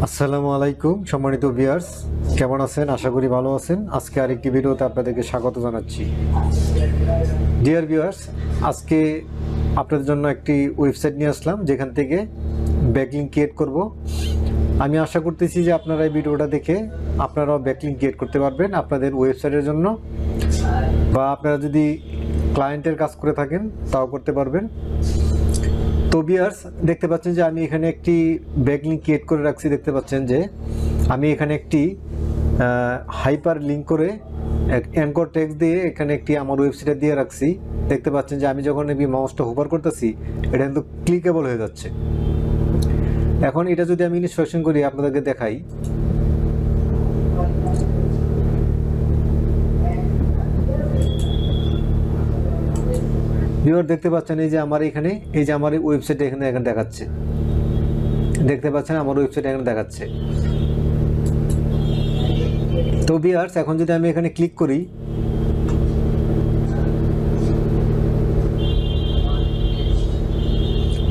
আসসালামু আলাইকুম সম্মানিত ভিউয়ার্স, কেমন আছেন? আশা করি ভালো আছেন। আজকে আরেকটি ভিডিওতে আপনাদেরকে স্বাগত জানাচ্ছি। ডিয়ার ভিউয়ার্স, আজকে আপনাদের জন্য একটি ওয়েবসাইট নিয়ে আসলাম যেখান থেকে ব্যাকলিঙ্ক ক্রিয়েট করব। আমি আশা করতেছি যে আপনারা এই ভিডিওটা দেখে আপনারাও ব্যাকলিঙ্ক ক্রিয়েট করতে পারবেন আপনাদের ওয়েবসাইটের জন্য, বা আপনারা যদি ক্লায়েন্টের কাজ করে থাকেন তাও করতে পারবেন। তো ভিউয়ার্স, দেখতে পাচ্ছেন যে আমি এখানে একটি ব্যাকলিঙ্ক ক্রিয়েট করে রাখছি। দেখতে পাচ্ছেন যে আমি এখানে একটি হাইপার লিঙ্ক করে অ্যাঙ্কর টেক্সট দিয়ে এখানে একটি আমার ওয়েবসাইটে দিয়ে রাখছি। দেখতে পাচ্ছেন যে আমি যখন এই মাউসটা হোভার করতেছি এটা কিন্তু ক্লিকেবল হয়ে যাচ্ছে। এখন এটা যদি আমি ইনস্ট্রাকশন করি আপনাদেরকে দেখাই, ভিউয়ার দেখতে পাচ্ছেন এই যে আমার এখানে এই যে আমার ওয়েবসাইট এখানে দেখাচ্ছে। দেখতে পাচ্ছেন আমার ওয়েবসাইট এখানে দেখাচ্ছে। তো ভিউয়ার্স, এখন যদি আমি এখানে ক্লিক করি,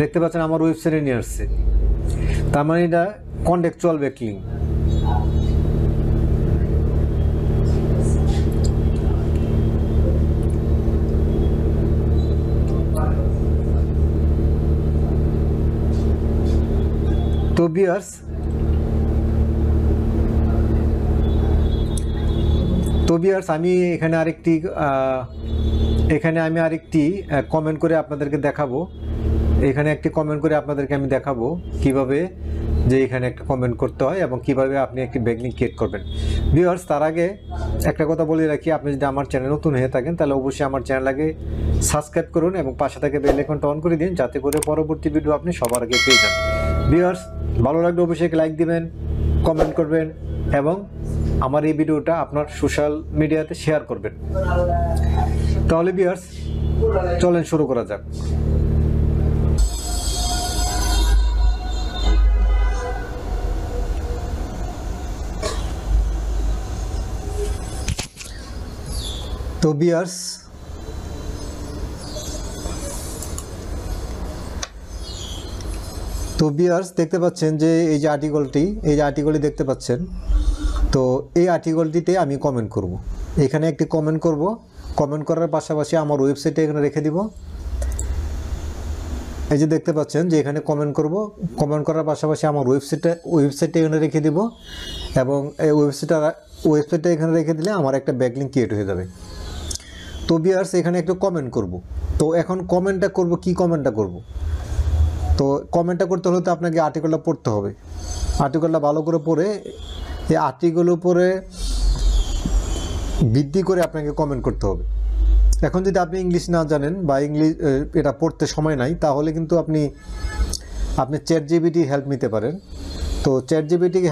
দেখতে পাচ্ছেন আমার ওয়েবসাইটে নিয়ে আসছে। তার মানে এটা কন্টেক্সচুয়াল ব্যাকলিঙ্ক। তো ভিউয়ার্স, আমি এখানে আরেকটি কমেন্ট করে আপনাদেরকে দেখাবো। এখানে একটি কমেন্ট করে আপনাদেরকে আমি দেখাবো কিভাবে যে এখানে একটা কমেন্ট করতে হয় এবং কিভাবে আপনি একটি ব্যাকলিঙ্ক ক্রিয়েট করবেন। ভিউয়ার্স, তার আগে একটা কথা বলে রাখি, আপনি যদি আমার চ্যানেল নতুন হয়ে থাকেন তাহলে অবশ্যই আমার চ্যানেলটাকে সাবস্ক্রাইব করুন এবং পাশে থেকে বেল আইকনটা অন করে দিন, যাতে করে পরবর্তী ভিডিও আপনি সবার আগে পেয়ে যান। ভিউয়ার্স, ভালো লাগলে অবশ্যই লাইক দিবেন, কমেন্ট করবেন এবং আমার এই ভিডিওটা আপনার সোশ্যাল মিডিয়াতে শেয়ার করবেন। তাহলে ভিউয়ার্স, চলেন শুরু করা যাক। তো ভিউয়ার্স, দেখতে পাচ্ছেন যে এই যে আর্টিকেলটি দেখতে পাচ্ছেন। তো এই আর্টিকেলটিতে আমি কমেন্ট করব। এখানে একটি কমেন্ট করব। কমেন্ট করার পাশাপাশি আমার ওয়েবসাইটে এখানে রেখে দিব। এই যে দেখতে পাচ্ছেন যে এখানে কমেন্ট করব। কমেন্ট করার পাশাপাশি আমার ওয়েবসাইটে এখানে রেখে দিব এবং এই ওয়েবসাইটে এখানে রেখে দিলে আমার একটা ব্যাকলিঙ্ক ক্রিয়েট হয়ে যাবে। তো ভিউয়ার্স, এখানে একটু কমেন্ট করব। তো এখন কমেন্টটা করব, কি কমেন্টটা করব? তো কমেন্টটা করতে হলে তো আপনাকে আর্টিকেলটা পড়তে হবে। আর্টিকেলটা ভালো করে পড়ে এই আর্টিকেলের উপরে ভিত্তি করে আপনাকে কমেন্ট করতে হবে। এখন যদি আপনি ইংলিশ না জানেন বা এটা পড়তে সময় নাই, তাহলে কিন্তু আপনি চ্যাট জিপিটি হেল্প নিতে পারেন। তো চ্যাট জিপিটিকে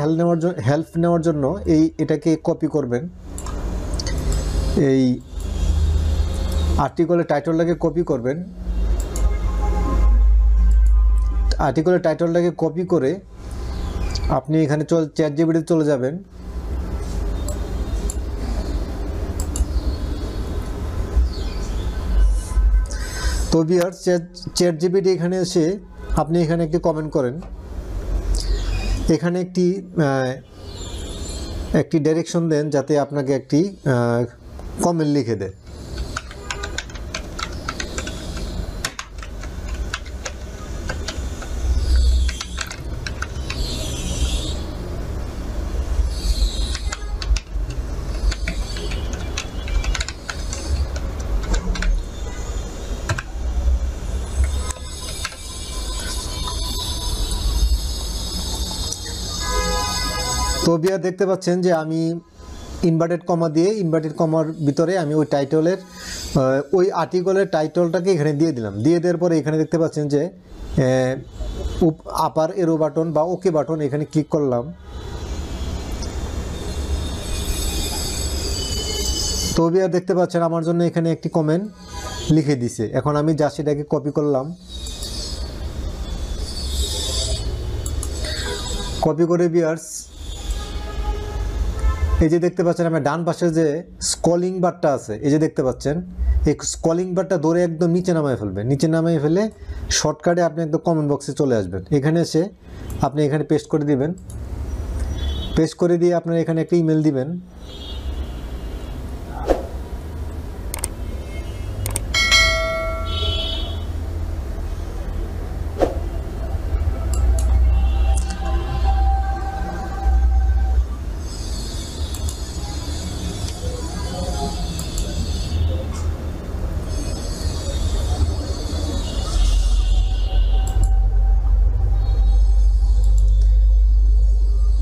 হেল্প নেওয়ার জন্য এটাকে কপি করবেন। এই আর্টিকেলের টাইটেলটাকে কপি করবেন। আর্টিকেলের টাইটেলটাকে কপি করে আপনি এখানে চ্যাট জিপিটিতে চলে যাবেন। তো ভিউয়ার্স, চ্যাট জিপিটি এখানে এসে আপনি এখানে একটি কমেন্ট করেন। এখানে একটি ডাইরেকশন দেন যাতে আপনাকে একটি কমেন্ট লিখে দেয়। তো ভিউয়ার, দেখতে পাচ্ছেন যে আমি ইনভার্টেড কমার ভিতরে আমি ওই আর্টিকেলের টাইটেলটাকে এখানে দিয়ে দিলাম। দিয়ে দেওয়ার পরে এখানে দেখতে পাচ্ছেন যে আপার এরো বাটন বা ওকে বাটন, এখানে ক্লিক করলাম। তো ভিউয়ার, দেখতে পাচ্ছেন আমার জন্য এখানে একটি কমেন্ট লিখে দিছে। এখন আমি জাস্ট এটাকে কপি করলাম। কপি করে ভিউয়ার্স, এই যে দেখতে পাচ্ছেন আমার ডান পাশে যে স্ক্রলিং বারটা আছে, এই যে দেখতে পাচ্ছেন, এই স্ক্রলিং বারটা ধরে একদম নিচে নামায় ফেলবেন। নিচে নামায় ফেলে শর্টকাটে আপনি একদম কমেন্ট বক্সে চলে আসবেন। এখানে এসে আপনি এখানে পেস্ট করে দিবেন। পেস্ট করে দিয়ে আপনারা এখানে একটা ইমেল দিবেন।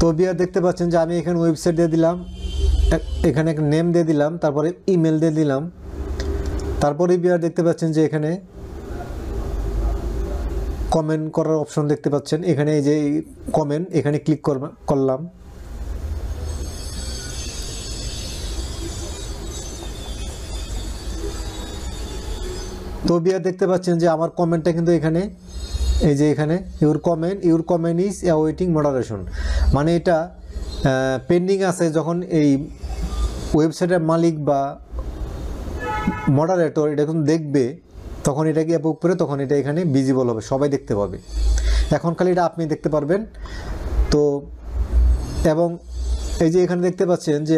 তো বিয়ার দেখতে পাচ্ছেন যে আমি এখানে ওয়েবসাইট দিয়ে দিলাম, এখানে একটা নেম দিয়ে দিলাম, তারপরে ইমেল দিয়ে দিলাম। তারপরে বিয়ার দেখতে পাচ্ছেন যে এখানে কমেন্ট করার অপশন দেখতে পাচ্ছেন, এখানে এই যে কমেন্ট, এখানে ক্লিক করলাম। তো বিয়ার দেখতে পাচ্ছেন যে আমার কমেন্টটা কিন্তু এখানে, এই যে এখানে your comment is awaiting moderation, মানে এটা পেন্ডিং আছে। যখন এই ওয়েবসাইটের মালিক বা মডারেটর এটা যখন দেখবে তখন এটাকে অ্যাপ্রুভ করে তখন এটা এখানে ভিজিবল হবে, সবাই দেখতে পাবে। এখন খালি এটা আপনি দেখতে পারবেন। তো এবং এই যে এখানে দেখতে পাচ্ছেন যে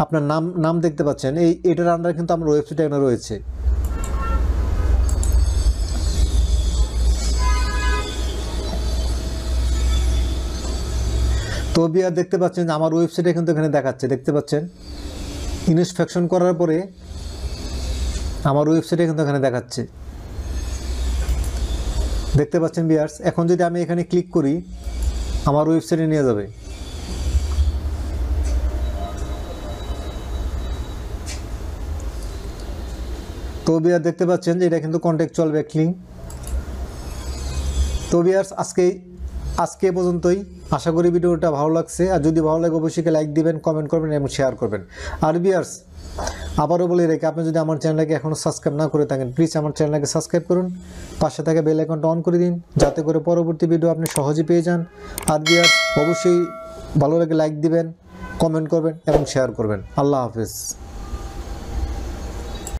আপনার নাম দেখতে পাচ্ছেন, এটার আন্ডারে কিন্তু আমার ওয়েবসাইট এখানে রয়েছে। তো বিয়ার দেখতে পাচ্ছেন আমার ওয়েবসাইটে কিন্তু এখানে দেখাচ্ছে, দেখতে পাচ্ছেন ইনস্পেকশন করার পরে আমার ওয়েবসাইটে কিন্তু এখানে দেখাচ্ছে, দেখতে পাচ্ছেন বিয়ার্স। এখন যদি আমি এখানে ক্লিক করি আমার ওয়েবসাইটে নিয়ে যাবে। তো বিয়ার দেখতে পাচ্ছেন যে এটা কিন্তু কন্টেক্সচুয়াল ব্যাকলিংক। তো বিয়ার্স আজকে পর্যন্তই। আশা করি ভিডিওটা ভালো লাগছে, আর যদি ভালো লাগে অবশ্যই লাইক দিবেন, কমেন্ট করবেন এবং শেয়ার করবেন। আর ভিউয়ার্স আবারও বলে রেখে, আপনি যদি আমার চ্যানেলটাকে এখনও সাবস্ক্রাইব না করে থাকেন প্লিজ আমার চ্যানেলটাকে সাবস্ক্রাইব করুন, পাশে থাকা বেল আইকনটা অন করে দিন যাতে করে পরবর্তী ভিডিও আপনি সহজে পেয়ে যান। আর ভিউয়ার্স অবশ্যই ভালো লাগে লাইক দিবেন, কমেন্ট করবেন এবং শেয়ার করবেন। আল্লাহ হাফেজ।